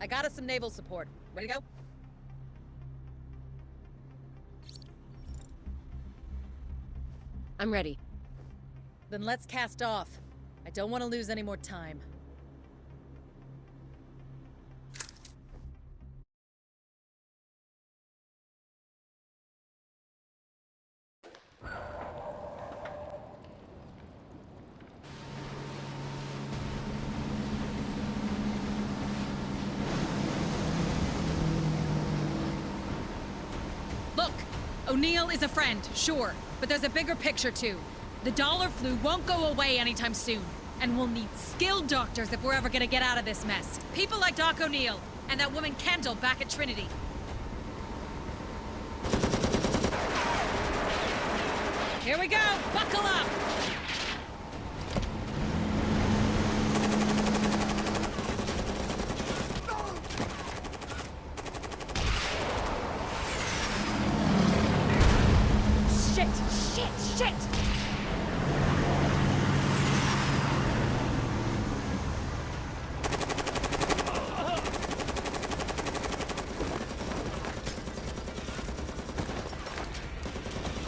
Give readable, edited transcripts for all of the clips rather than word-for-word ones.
got us some naval support. Ready to go? I'm ready. Then let's cast off. I don't want to lose any more time. Look! O'Neill is a friend, sure, but there's a bigger picture too. The dollar flu won't go away anytime soon, and we'll need skilled doctors if we're ever gonna get out of this mess. People like Doc O'Neill, and that woman Kendall back at Trinity. Here we go! Buckle up! Shit!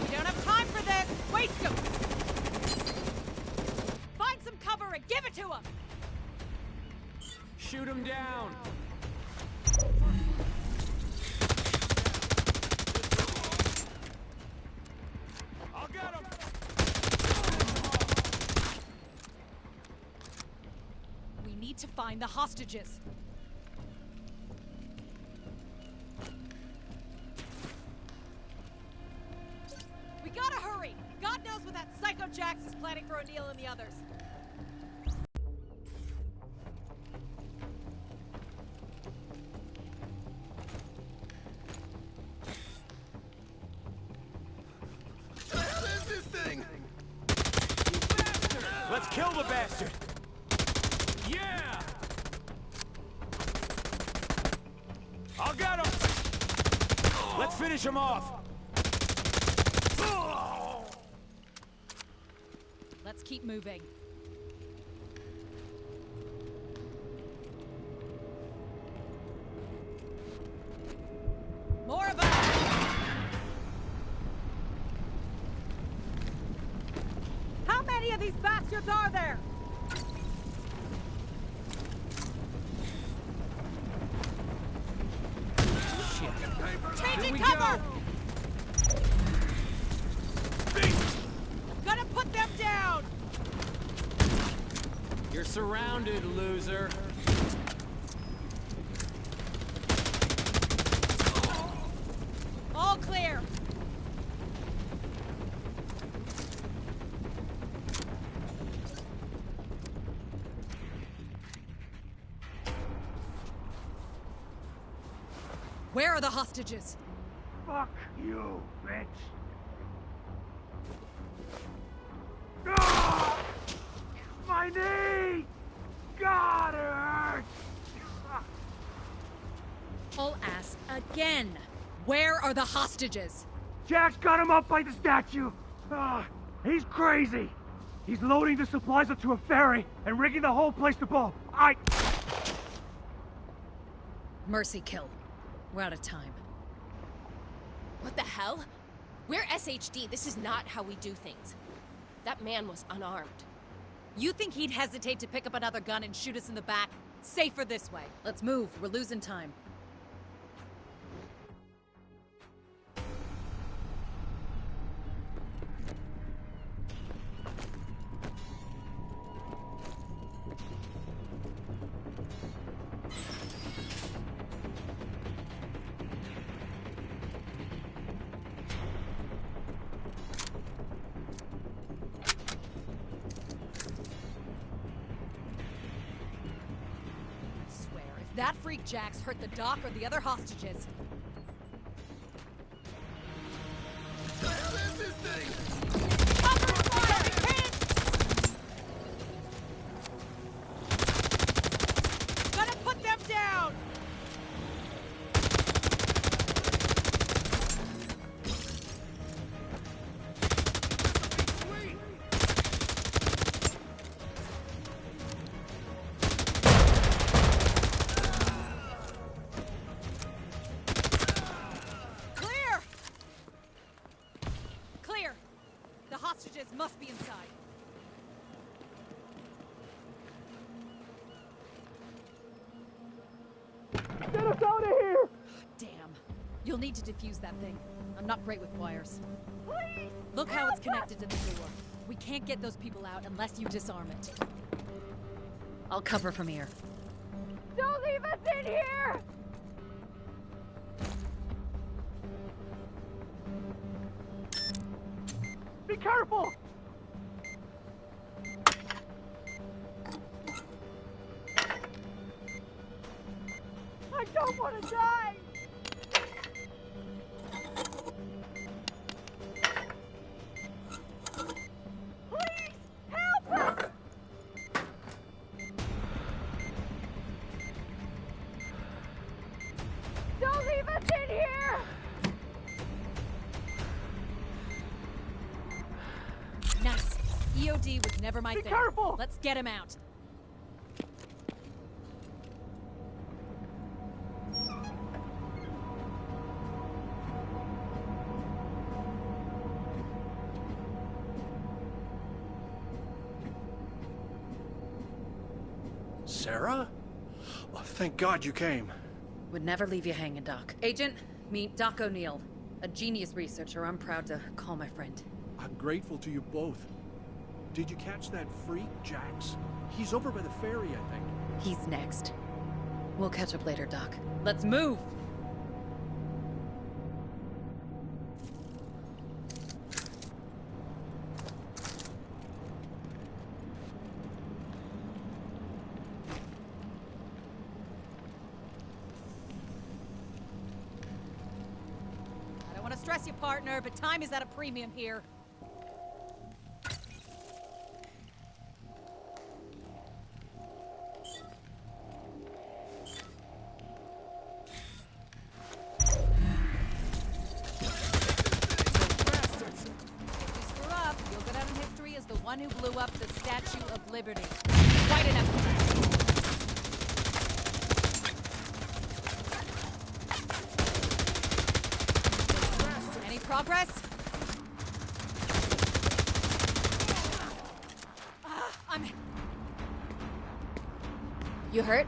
We don't have time for this! Waste them! Find some cover and give it to them! Shoot him down! I'll get him! We need to find the hostages. We gotta hurry! God knows what that Psycho Jax is planning for O'Neill and the others. Let's kill the bastard! Yeah! I'll get him! Let's finish him off! Let's keep moving. More of us! How many of these bastards are there? Changing cover! Gonna put them down! You're surrounded, loser. All clear! Where are the hostages? Fuck you, bitch! Ah! My knee! God, it hurts! I'll ask again. Where are the hostages? Jack's got him up by the statue! Ah, he's crazy! He's loading the supplies onto a ferry and rigging the whole place to blow. Mercy kill. We're out of time. What the hell? We're SHD. This is not how we do things. That man was unarmed. You think he'd hesitate to pick up another gun and shoot us in the back? Safer this way. Let's move. We're losing time. That freak Jax hurt the doc or the other hostages. The hell is this thing? Cover fire! Hit! Gonna put them down! hostages must be inside. Get us out of here! Damn. You'll need to defuse that thing. I'm not great with wires. Please! Look how it's connected to the door. We can't get those people out unless you disarm it. I'll cover from here. Don't leave us in here! Be careful! I don't want to die! Please! Help us! Don't leave us in here! Nice. EOD was never my Be thing. careful! Let's get him out. Sarah? Oh, thank God you came. Would never leave you hanging, Doc. Agent, meet Doc O'Neill, a genius researcher I'm proud to call my friend. I'm grateful to you both. Did you catch that freak, Jax? He's over by the ferry, I think. He's next. We'll catch up later, Doc. Let's move! I don't want to stress you, partner, but time is at a premium here. The one who blew up the Statue of Liberty. Quite enough. Any progress? You hurt?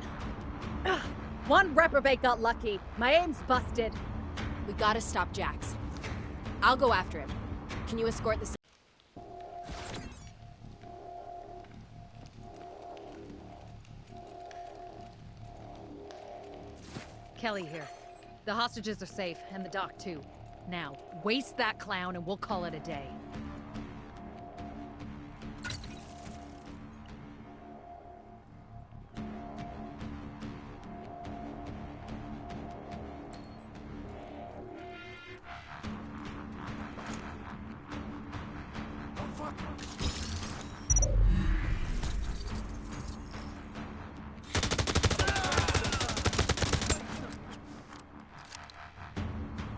One reprobate got lucky. My aim's busted. We gotta stop Jax. I'll go after him. Can you escort the... Kelly here. The hostages are safe, and the doc too. Now, waste that clown and we'll call it a day.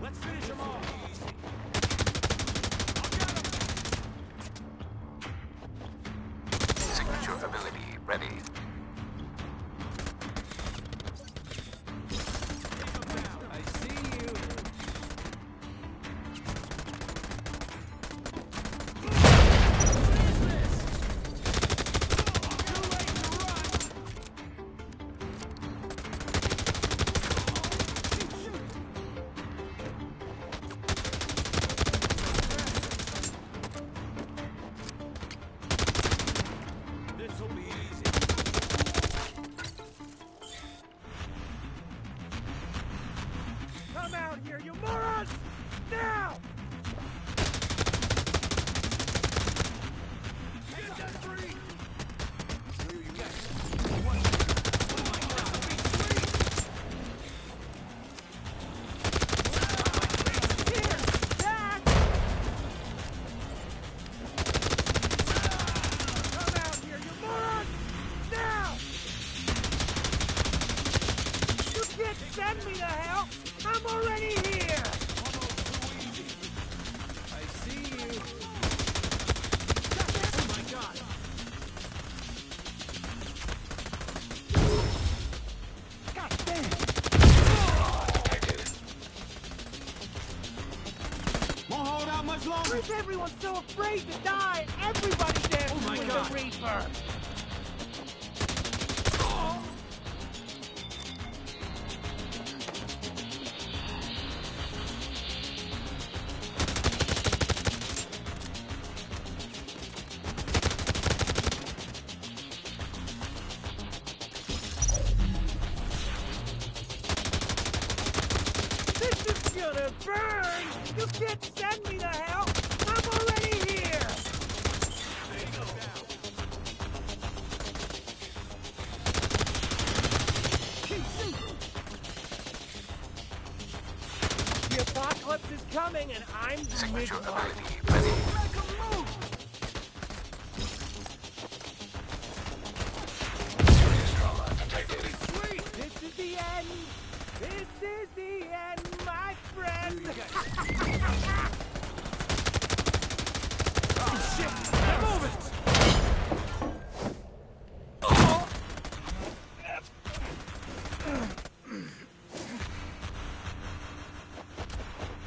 Let's finish him off. Signature ability ready. I see you. much longer? Why is everyone so afraid to die? Everybody dances my with God. the Reaper. This is gonna burn! You can't send me to hell! I'm already here! The apocalypse is coming and I'm the midwife. Sweet! This is the end! This is the end, my friend! Move it!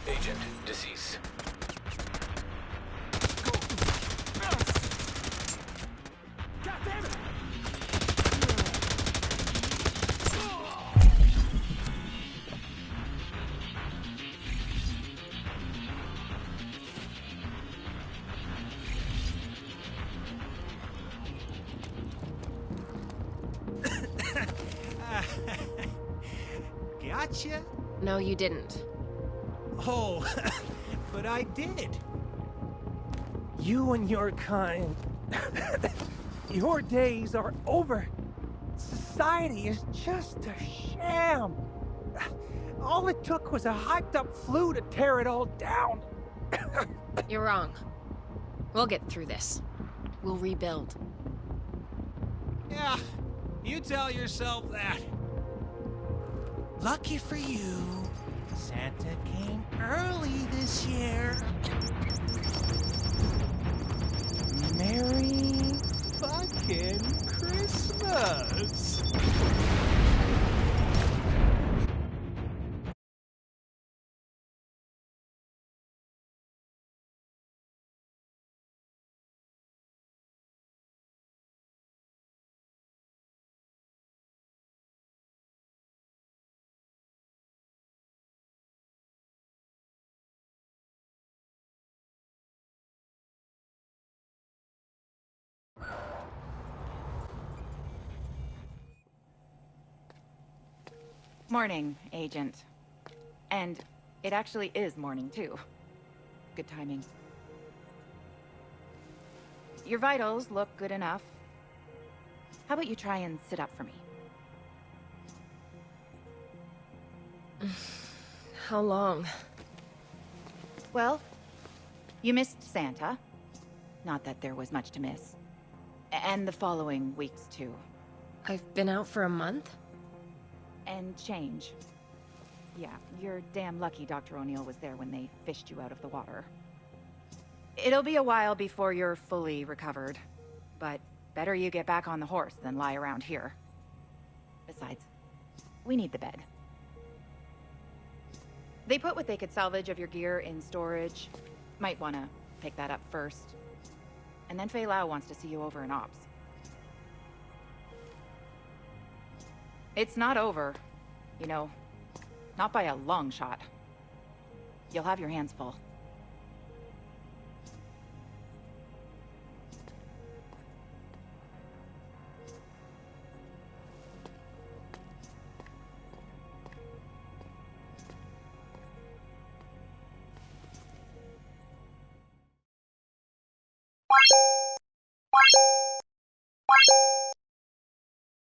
Agent, deceased. God damn it! Gotcha? No, you didn't. Oh, but I did. You and your kind. Your days are over. Society is just a sham. All it took was a hyped up flu to tear it all down. You're wrong. We'll get through this. We'll rebuild. Yeah, you tell yourself that. Lucky for you, Santa came early this year. Merry fucking Christmas! Morning, Agent. And it actually is morning, too. Good timing. Your vitals look good enough. How about you try and sit up for me? How long? Well, you missed Santa. Not that there was much to miss. And the following weeks, too. I've been out for a month? And change. Yeah, you're damn lucky Dr. O'Neill was there when they fished you out of the water. It'll be a while before you're fully recovered, but better you get back on the horse than lie around here. Besides, we need the bed. They put what they could salvage of your gear in storage. Might want to pick that up first. And then Fei Lao wants to see you over in Ops. It's not over. You know, not by a long shot. You'll have your hands full.